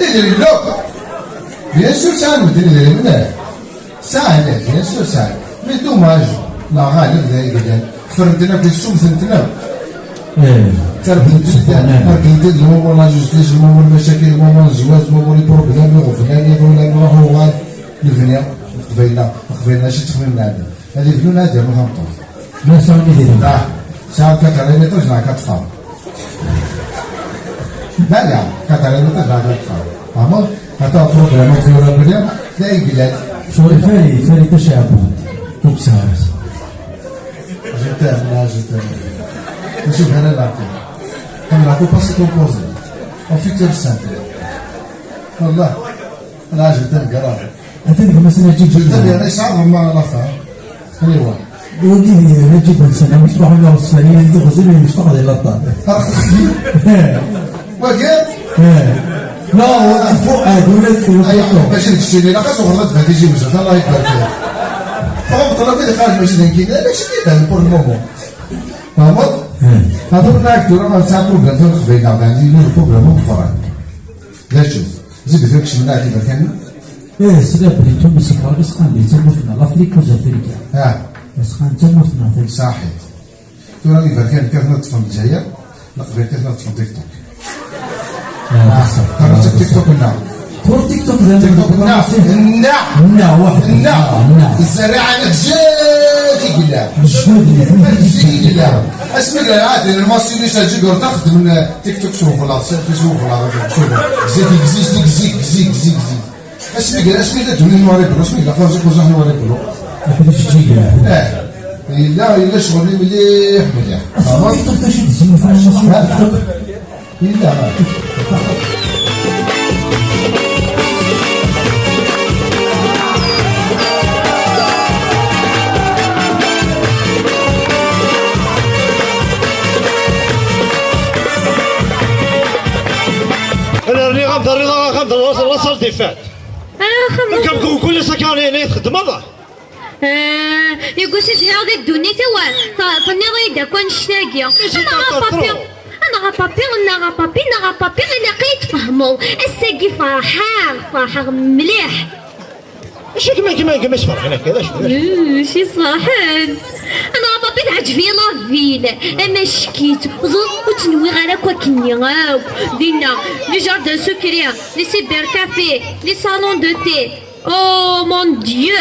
إدري لو بيان سور ساعة مدري منه ساعة بيان سور ساعة مي دوماج لا غالب ذا فردنا في السوم ثنتنا تربيت الموضوع جوستيس الموضوع المشاكل الموضوع الزواج الموضوع البروبليم وفلان ولا نروحوا غاد الفنيا قبيلنا شي تخمم عندنا هذه فنون هذه ما فهمتوش ما سامي ديالها ساعة كتعلم ترجع كتفهم لا كتعلم ترجع كتفهم فهمت حتى بروبليم في بروبليم لا يقلد شو فري تشابه توكسارس جدا نشوف هنا نعطي كان نعطي باسي كومبوزي او فيكتور سانتي والله انا جدا قرار أتني مثلا جيب جدا انا يصعب ما لافا ايوا ودي نجيب مثلا مصباح الله الصيني اللي غزل المشتاق ديال الطاب وقال لا فوق ولد في الفوق باش تشتري لا خاصو غلط في تيجي بزاف الله يبارك فيك فقط طلب لي خارج ماشي نكين لا ماشي كيبان بور المومون فهمت هذا ناكتو راه ساعه بروبليم في الخبينه عندي له بروبليم اخرى لا شوف زيد فيك شي مناعتي كان سلاب اللي تونس كارس قام يتموتنا لافريكا وزافريكا بس قام تموتنا صحيت تو راني فاكر كيف نطفن الجزائر نقدر كيف نطفن تيك توك تعرف تيك توك ولا تور تيك توك لا واحد لا الزراعه نجاك يقلع جدود لا اسمع لا عادي المصري ليش تجي قرطه من تيك توك سوق ولا فيسبوك ولا شوف زيك اسمع لا تولي نوري بلو اسمع لا خرج كوزا نوري بلو لا شغل مليح تيك توك تاش تزين في المصري لا الرضا وصل ديفات كم كل سكان يخدم هذا يقول سي هذا الدنيا توا فني غيدا كون شتاقيه انا غابابي لقيت فهموا الساقي فرحان مليح اش كما فرح هنا كذا شي صاحب انا غابابي تعجبني لا فيل اما شكيت وتنوي غير هكا كني غاو دينا لي جاردن سكريا لي سيبر كافي لي صالون دو تي او مون ديو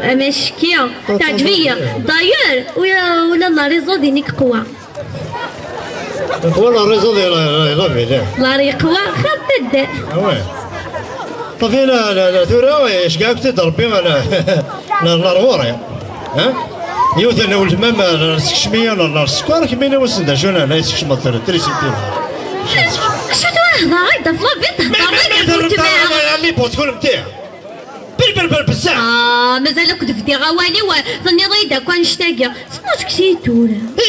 اما شكيه تعجبني داير ولا لا ريزو دينيك قوى ولا الريزو لا فيل لا ريقوى خبد طفينا لا ثورة اش قاعد تضربي على الروري ها يوث انا والمام السكشميه ولا السكر كمينا وسندا شو انا لا يسكش مطر تريسيتي شو هذا هيدا فلافيت اللي بوتكون نتاع بل بزاف مازال كنت في غوالي وظني غيدا كون شتاقيه سموش كثير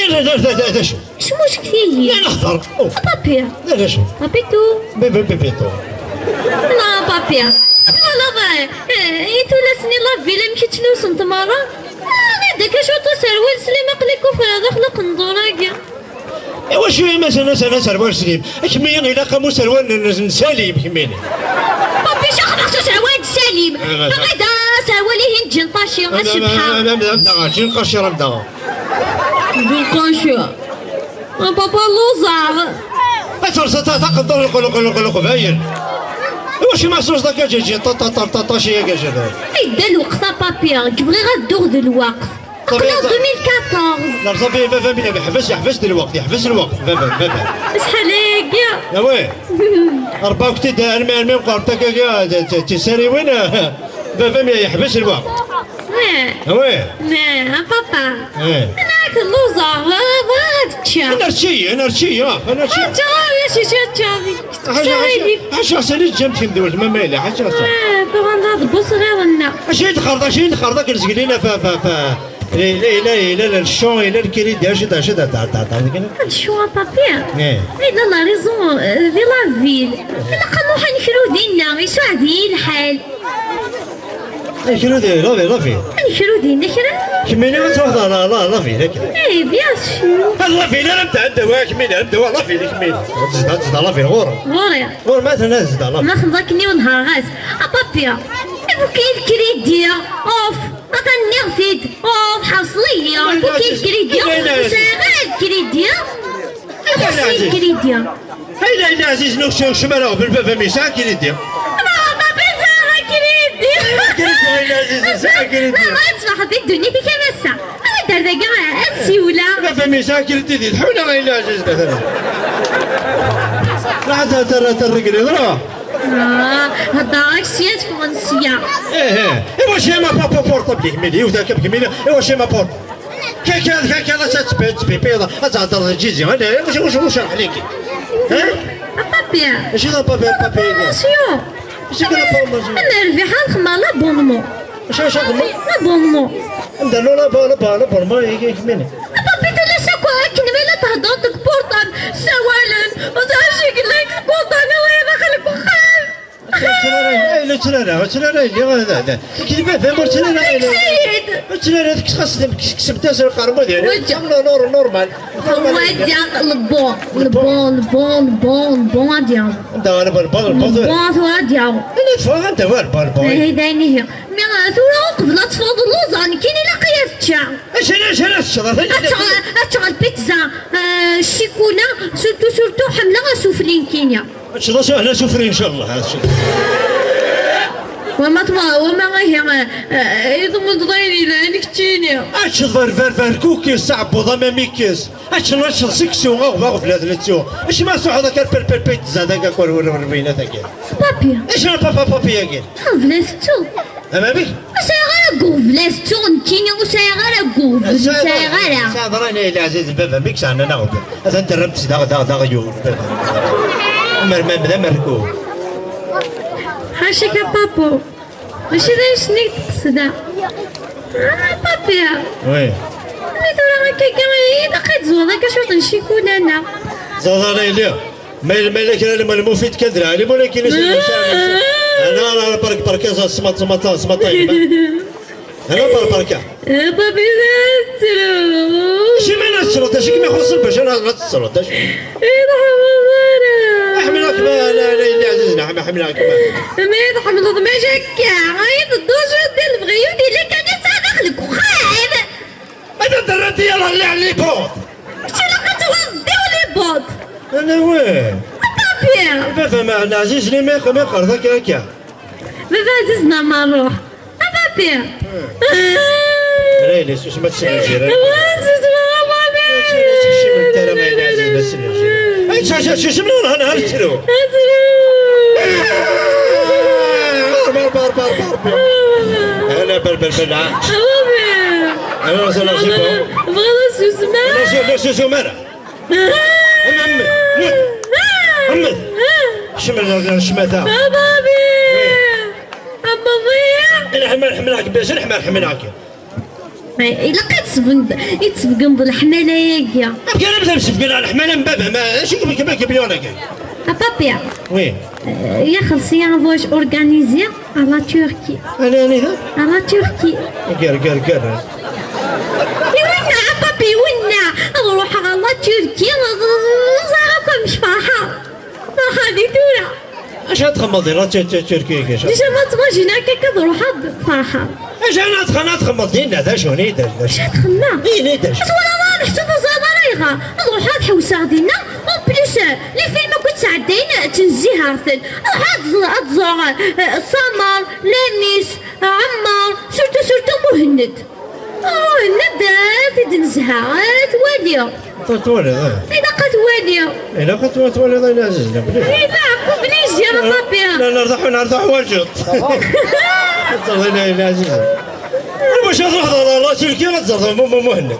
لا شو شموش كثير لا نحضر بابي لا شو بابيتو بيبيتو لا بابي والله ايتو لاسني لا فيلا مشيت لوسن تمارا هذاك شو تسروال سليم قليكو في هذا خلق نضوراكيا ايوا شويه مثلا سروال سليم كمية الا قاموا سروال سليم كمية بابي شو خلقتو سروال سليم غدا سروالي هند جنطاشي غاشبحه لا جين قشره مدا بالقشره بابا لوزار اتفرس تقدر نقول باين واش ما سوس داك جي طا شي كاجا ايدا الوقت بابي كبغي غدوغ د الوقت قبل 2014 لا صافي بابا يحبس الوقت بابا شحال هكا يا وي 4 وقت المهم قربتك تساري وين بابا يحبس الوقت وي بابا انا اللوزر انا رشي حاجه سالي جنب كندوز ما مالي حاجه بغا نضبو صغيرنا شي تخرض كنزق لينا لا الشون الى الكريد شد الشون بابي لا لا ريزون دي لا فيل انا قالوا حنكرو دينا يساعدني الحال كرودي لافي نكرو نكرا كميني غتروح لافي لكن اي بيان سور لافي لا نبدا الدواء كميني الدواء لافي كميني تزيد لافي غوري غور مثلا زيد لافي ما خذاكني ونهار غاز بابيا كاين الكريديا اوف راك نغزيد اوف حصليه كاين الكريديا شغال الكريديا خاصني الكريديا هاي لا عزيز نوش شمالو بالبابا ميسا كريديا ما تصبح في الدنيا كي كمسة أنا دردا كاع السيولة لا فمي ساكر تدي الحولة غير عزيز مثلا لا ترقلي ضرا هذا سياس فرنسية ايوا شي ما بابا بورطا بليك ميلي وذاك كميلي ايوا شي ما بورطا كان تسبي بيضا تهضر جيزي انا واش راح عليك ها بابيا اش هذا بابي سيو اش كان بابا أنا الربيحة نخمم لابونمون اش نخدم لابونمون ندير له لابونمون يكملني بابي تلا ساكوا كنبي لا تهضر بورطال سوالن وزعجيك لك بورطال وين دخلك وخال لا ترى اللي هذا كيف فهم ترى هذيك خاص كسبتها سير القرمه ديالي نورمال هو ديال البون ديالو انت انا البون ديالو انا تفهم انت والبون هيداني هي مي ثورة قبل تفوض اللوزان كاين الا قياس اش الشرف اتشغل بيتزا الشيكولا سورتو حمله سوفلين كينيا ان شاء الله سهله سفري ان شاء الله هذا الشيء وما هي يضمن ضيني لانك تشيني اش فر كوكي صعب وضم ميكيس اش نشر سكسي وغاغ في هذا التيو اش ما سو هذاك البيتزا هذاك كور وربينا ذاك بابيا اش بابا ياكل فلستو اما بك سيغالا غو فلستو كينيا وسيغالا غو سيغالا صادراني يا عزيز بابا بك انا ناخذ هذا انت ربت دا يور بدا مركوب حاشك يا بابو ماشي دايش نيك تقصدا بابيا وي انا دورا هكا كاين دقيت زوضا كشوط نشيكون انا زوضا ليليا ما لك انا المفيد كدرا علي ولكن انا برك سمط انا بركه بابي نسرو شي ما نسرو اش كيما يخص باش انا نسرو اش احملك لا عزيزنا احملك ما يضحم الضماج هكا عيط الدوش ديال البغيو ديالك انا سادخلك وخايب انا درتي يلاه اللي على لي بوط شي لقيت وديو لي بوط انا وين بابيا بابا ما عزيز لي ما يقرضك هكا بابا عزيزنا ما نروح بابيا ليلي شو ما تسمع جيران شو من هنا هرتلو بار انا بل انا وصل اجيبه بغا سوسمارة محمد شمتها بابي اما ضيع انا حملك باش نحملك إلا يتسبقن بالحمالة ياكيا كان نبدا نسبقن على الحمالة من بابا ما شو كما كبليونا كاع بابيا وي يا خلصي ان فواج اورغانيزي على تركي على تركي قال وين بابي وين نروح على تركي زعما مش فرحة هادي دورة اش تخمضي لا تركيا كاش ديجا ما تماجينا هكا كنروح فرحة اش انا تخمض لينا ذا شو نيدر اش تخمم نيدر ولا نحسب زادريغا نروح الحوسه ديالنا اون بليس لي فيلم كنت ساعدين تنزيهارتن نروح تزور سمر لميس عمار سورتو مهند تيد نزهات واليا تولي إذا قتواليا إلا قتوالي ضايل عزيزنا إذا بليش يا ربي لا نرضح واجد ضايل عزيزنا باش تروح الله تركيا ما تزرط مهند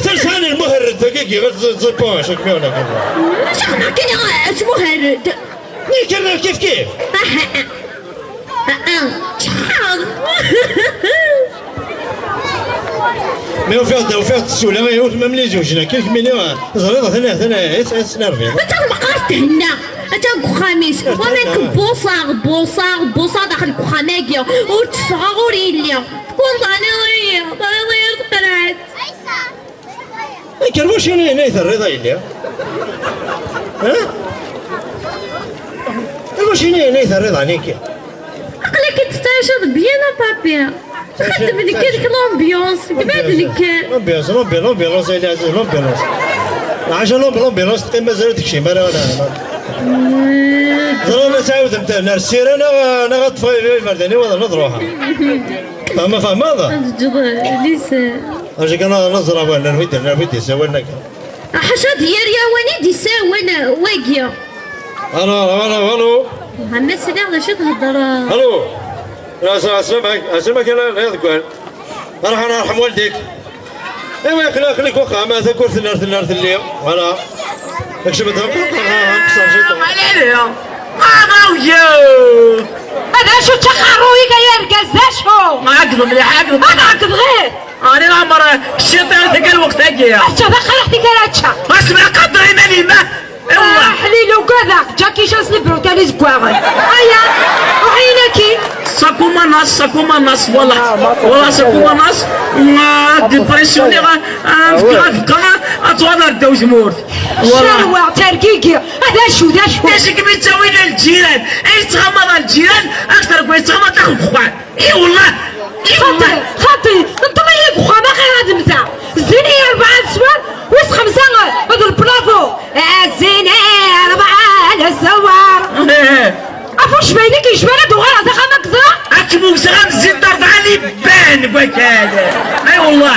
ترساني المهرد دقيقي غتزبوش كيفنا كذا شحال كاين مهرد كيف شحال ما وفيها السوله ما ملي زوجنا كيف مني زريضه هنا سنرفي انت ما قرات هنا أتا خميس ومنك بوصا داخل كوخاماكيا وتفغى غوريليا والله أنا غير قرعت كان واش هنا الرضا يلي ها واش هنا الرضا نيكي عقلك تستعجب بيا بابي خدم لك هذيك لومبيونس كبعد لك لومبيونس يا عزيز لومبيونس عشان لومبيونس تقيم مازال داكشي ما انا انا تعاود نتاع السير انا غطفي الفرداني ولا نضروها فاهم هذا اجي انا نزرع ولا نفيد سوالنا حاشا ديالي واني دي ساونا واقيه الو محمد سيدي على شو تهضر الو اسلمك انا يذكر راح انا ارحم والديك ايوا خليك وقع ما ذكر ثنار الليل وانا اكشف نكسر شي هذا شو تخروي يا رجال ما عقلوا مليح عقلوا ما عقل غير انا العمر الشيطان ذاك الوقت هكايا انت باقي رحتي كلاتشا اسمع قدري مالي ما والله حليل وكذا جاكي شاس البروتالي زكواغي هيا وعينكي ساكوما ناس والله ساكوما ناس ما ديبرسيوني غنفكر اتواضع الدوز مورت والله تركيكي هذا شو ايش كيف تسوي للجيران ايش تغمض الجيران اكثر كويس تغمض تاخذ خوان اي والله خاطي نطلع لك خوان ما غير هذا المتاع زيني 4 سوار ويس 5 هذا البلافو زيني 4 السوار عفوش باينك يجبنا دوغا هذا خامك زرا اكبو سلام زيد 4 لي بان بك هذا اي والله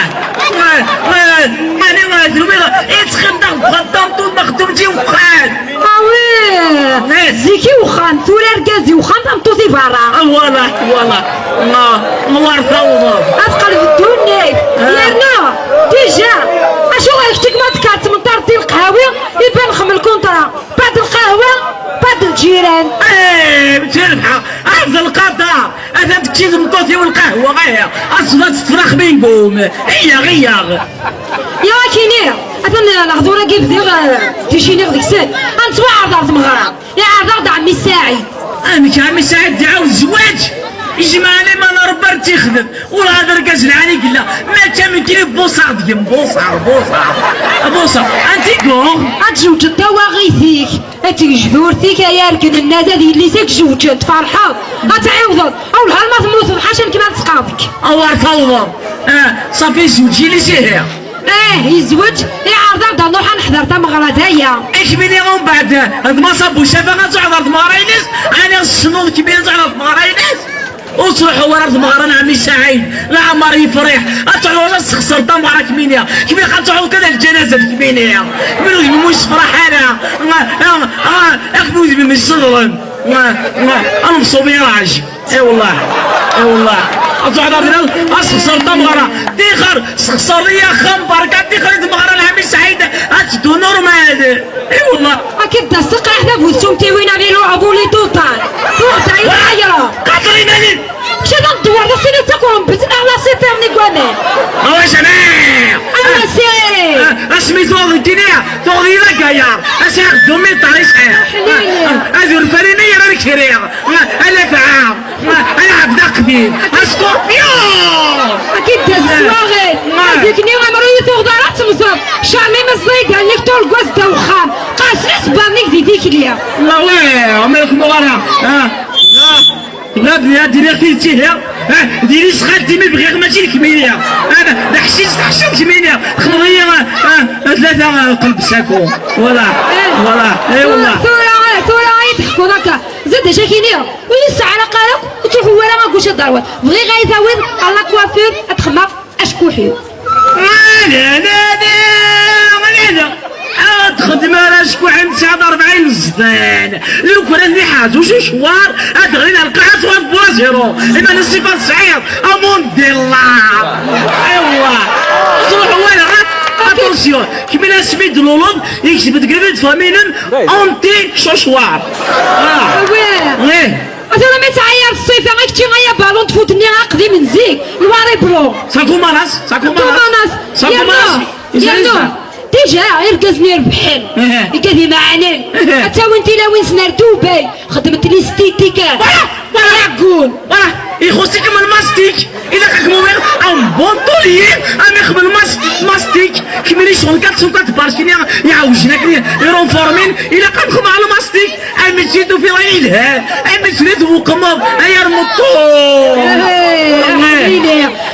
ماني ما ادري يتخدم خدام طول ما خدمتي وخان ويه زيكي وخان ثوري ركازي وخان تمطوطي برا والله ما ورثه والله اتقلب الدنيا يانا ديجا اشو غيكتك ما تكات من طرطي القهاوي يبان خم الكونطرا بعد القهوه بعد الجيران بتربحها هذا القطع هذا تكيد مطوطي والقهوه غير اصلا تفرخ بينكم هي غير يا كينير انا الغدوره كيف دير تيجيني غديك السن انتوا عرض مغرى يا عرض عمي ساعد انا عمي ساعد دعاو الزواج يجمعني ما نربر تخدم ولا هذا ركز العاني قلا ما كان كيلي بوصار ديال بوصار انت كون اتزوج انت وغيثيك اتجبورتيك يا ركن الناس هذه اللي ساك زوجت فرحه اتعوض او الهال ما تموت حاشا كيما تسقاطك او فوضى صافي زوجي لي سهيه يزوج يعرض نروح نحضر تا مغرضايا ايش بيني ومن بعد هاد ما صابو شافا غتعرض مغرينيس انا الصنود كبير تعرض مغرينيس وصلحوا ورا مغران عمي سعيد لا عمر يفرح اتعرض تخسر دمارك مينيا كيف غتعرض كذا الجنازه كمينيا منو مش فرح انا اخذوا من الصدر انا مصوبين راجل اي والله اتعرض تخسر دمارة ديخر سخسر لي خمبر كان ديخر مغران عمي سعيد اتدو نورمال اي والله اكيد دسق احنا بوسومتي وين غير لعبوا لي توطان توطان يا قطري مالين شنو ندور راسي تكون بزنا على سيترني كوامي هو جماعه انا سي اسمي توغي لا كايا اسير دومي طريق هذو الفرينيه راني كريا انا فعام انا عبد قبيل اسكوربيون اكيد السواغي هذيك ني عمري تغدرات مصاب شامي مزيد عليك طول كواز دوخان قاس اسبانيك ديك ليا لا وي مالك مغرا لا بني ديري خيتي ديري سخاتي ما بغير ماشي الكمينيه انا حشيش كمينيه خمريه 3 قلب ساكو ولا اي والله ثورة يضحكوا هكا زاد شاكينيه ولسه على قالك وتروحوا ولا ما كلشي ضروات بغي غيثاوين على كوافير اتخمر اشكوحي لا تخدم على شكوح نتاع 40 زدان لو كان لي حاجه وشي شوار ادغينا القاعه توقف بوازيرو اما الصفات صعيب امون دي الله ايوا تروحوا وين اتونسيون كيما سميت لولون يكتب تقريبا فامينن اونتي شوشوار ويه انا ما تعير الصيف غير كنتي غيا بالون تفوتني عقدي من زيك الواري برو ساكو ماناس يلا دي ديجا يرقزني ربحان يقضي معنا حتى وانت لا وين سنار دوبي خدمت لي ستيتيكات قول يخصك من الماستيك اذا كمومن ام بونطوليين ام يخبل ماستيك كميري شغل كات بارشيني يعوجنا كلي يرون فورمين اذا كنخدم على الماستيك ام جيتو في عينها ام جريت وقمر يا المطور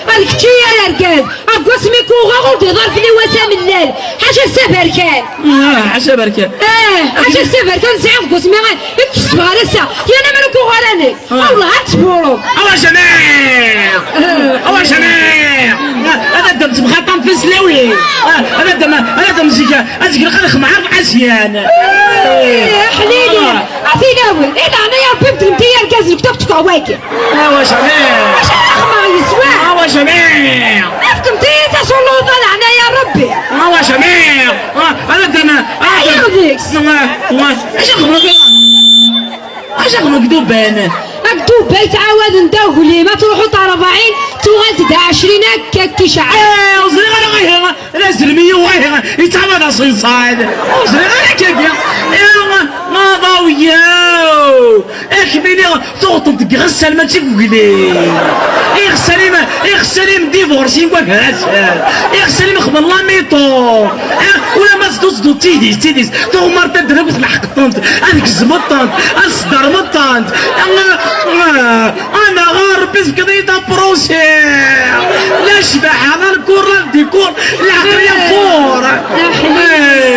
هذيك تي يا رجال اكوا سميكو غاغو ضربني وسام الليل حاجه سبركان حاجه بركه حاجه سبركان سعف قسمي اكسب غارسه يا انا مالكو غاراني والله هتبورو الله جميع الله جميع هذا الدم تبخطم في السلاوي هذا دم زيكا ازكي الخلق معاك عزيان حليلي عطيني اول ايه انا يا ربي بنتي يا الكاز كتبتك عواكي الله جميع واش ما يسوى الله جميع عرفتم تي تصلوا طلعنا يا ربي الله جميع هذا الدم ياخذك اش اخمك دوبان مكتوب بيت عواد نداو لي ما تروحوا طرفعين توغنت دا 20 هكاك كيشعل وصلي غير لا زلميه وغير يتعمد اصين صايد وصلي غير كيكيا ما ضاوياو اكملي تغطم تغسل ما تفقلي يغسلي ديفورسي وكاس يغسلي مخبل الله ميطو ولا ما تصدو تيديس تو مرت تدرب في الحق طنط هذيك الزمطانت الصدر مطانت انا غارب بس قضيت بروسي لا شبح انا الكور ديكور العقليه فور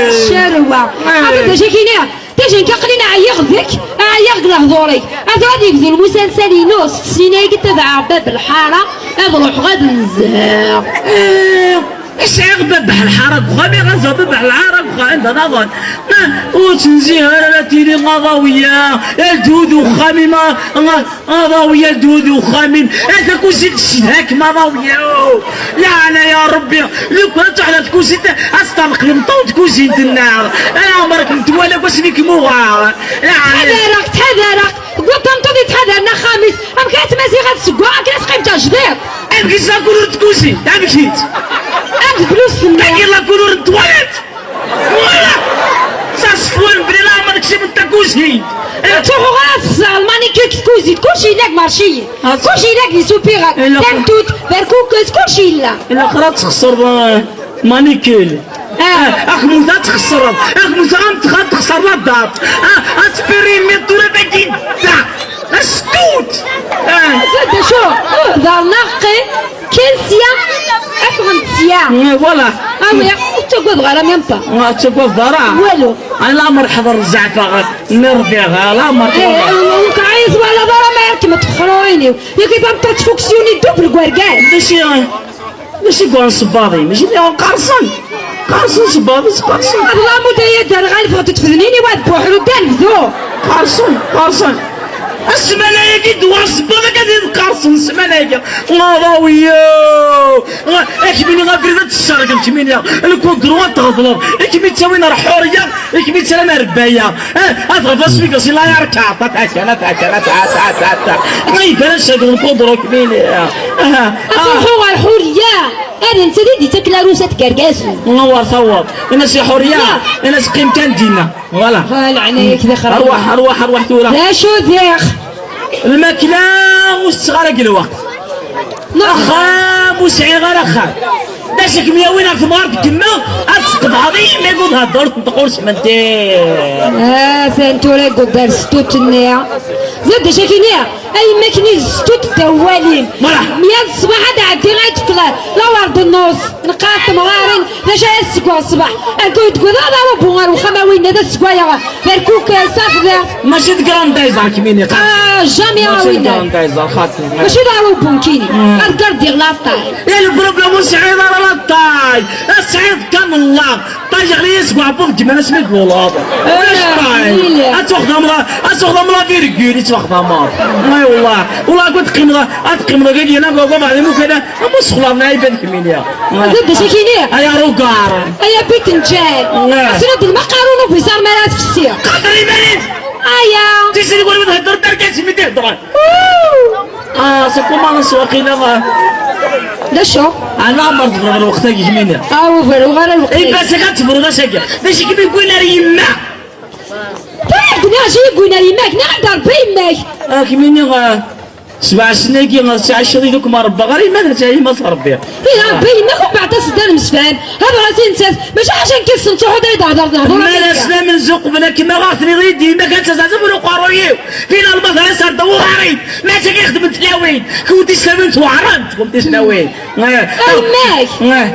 الشروه هذا شكينا تجي نكقلنا عيغ لهضوري هذا غادي يبدو المسلسل ينوص السيناء تبع باب الحاره اروح غادي نزهق ايش باب الحاره غادي غنزهق باب الحاره عند نظر وتنزيه لا تيري غضاويه الدود وخاممه غضاويه الدود وخامم هذا كوسيت الشهاك ما ضاويه لا انا يا ربي لو كنت على كوسيت استطلق المطوط كوسيت النار انا عمرك متوالى واش بيك موغا تحذرك قلت انتظر تحذرنا خامس ام كانت مزيغه السكوع كانت قيمتها جديد ام كيت لا كولور تكوسي ام كيت ام فلوس كاين لا كولور تواليت ولا ساسفون بلي لا ما نكشف انت كوسي تروحوا غاف المانيكير كوزي كلشي هناك مارشي كلشي هناك لي سوبيرات تنتوت بركوكس كلشي لا الاخرى تخسر مانيكيل اخموزا تخسر اخموزا تخسر لا دات اتبريميتو باكي دا اسكوت زاد شو دار نقي كنسيا افغنسيا فوالا وي تقعد غير ميم با تقعد ضرا والو انا لا مرحبا الزعفه نربيها لا مرحبا وكعايز ولا ضرا ما يركب تخرويني يا كيف تفوكسيوني دوبل كواركان ماشي كون صباضي ماشي قارصون صباضي قارصون الله مدايا دار غالب غادي تفذنيني واحد بوحرو تنفذو قارصون السمالايا دوار صباضي قاعدين قارصون السمالايا غاضاويو اكملي غابريدات الشرق كمينيا الكونترول تغضلو اكملي تساوينا حوريه اكملي تسالنا ربايه اضرب اسمك وسي لا يركع تا ما بلاش هذا الكونترول كمينيا اصوحوا الحوريه انا نسيت دي تاكل روسه كركاسو نور صوب الناس حوريه الناس قيم كان دينا فوالا لعنيك كذا خرج اروح تولا لا شو ذيخ الماكله والصغار الوقت خام وسعير خام داشك مياوين في مارك كما اسقط هذه ما يقول هدور تقولش منتي فانتو لا يقول دار ستوت النيا زاد شاكينيا اي ماكني ستوت الدوالين ميال الصباح هذا عندي غاية تطلع لا ورد النص نقاط مغارين لا جاي السكوا الصباح الكو تقول هذا هو بوغار وخماوين هذا السكوايا فالكوك صاف ذا ماشي تكراندايزر كميني جامي راوينا ماشي دارو بونكيني الكارد يغلاطاي يا البروبليم سعيد على الطاي السعيد كان الله طاي عليه يسمع بوك ما نسمع والله علاش اتاخذ امرا فيرغول تاخذ امرا اي والله قلت قيمه اتقيم غير انا بابا على مو كذا مسخله نايبه كمينيا زاد شكيني يا روكار يا بيت نجاي سند المقارون وبزار مرات في السير قدري مريض ايا تيجي نقول تهضر دركات مي تهضر سكو ما نسوقي لا لا شو انا مرض في الوقت يجمينا فرو غير الوقت اي بس كتفرو دا ساكا باش كيما يقول لها يما قلنا اجي قلنا يماك نقدر بيماك كيما 7 سنين كي تعشري دوك ما ربى غير ما تاهي ما تربي يا بيماك وبعد صدر مسفان هذا راسي نسات ماشي عشان كيسمتو حدا يدهضر ما لسنا من زوق بلا كيما غاثني غير ديما كتزعزم ولو قارويو فينا المثل صار دواري ما تيخدم تلاوين كنتي سلمت وعرضت كنتي سلاوين ماك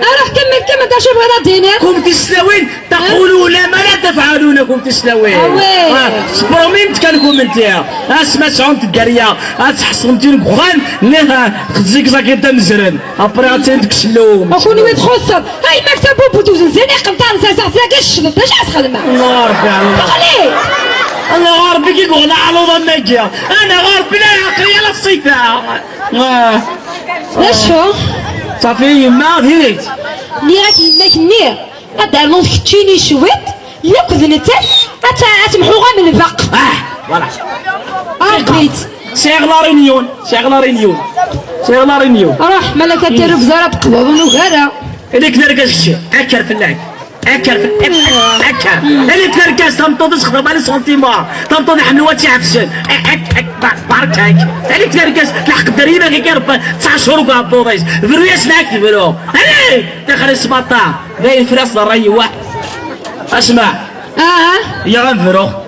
اروح كمل تشوف هذا دينار كنتي سلاوين تقولون ما لا تفعلون كنتي سلاوين صبروا مين تكلكم انت اسمع سعونت الدريه تحصنتي الكخان نها خزيك زاكي تمزرن ابري عطيتك شلوم اخوني وين تخسر هاي مكتب بوتوز زنيق قمطان ساسا فلاك الشلط اش اسخدم الله ربي عليك الله ربي كي قلنا على ضمك انا غربي لا عقلي لا الصيفه شو صافي ما ديريت نيرك يماك نير هذا الموت كتشيني شويت ياك ذنتك اتمحوها من البق فوالا قريت شغله رينيون روح مالك دير بزاره قبض ونغاره اللي كنركز اكر في اللعب اكر اللي تنركز تمطوط تخدم على سنتيمار تمطوط حنوات عفسن بارك اللي تنركز تلحق الدريمه كي كيرب 9 شهور وكابوطيس فرياس معاك تبلو هاني دخل السباطه باين فراس الري واحد اسمع يا غنفرو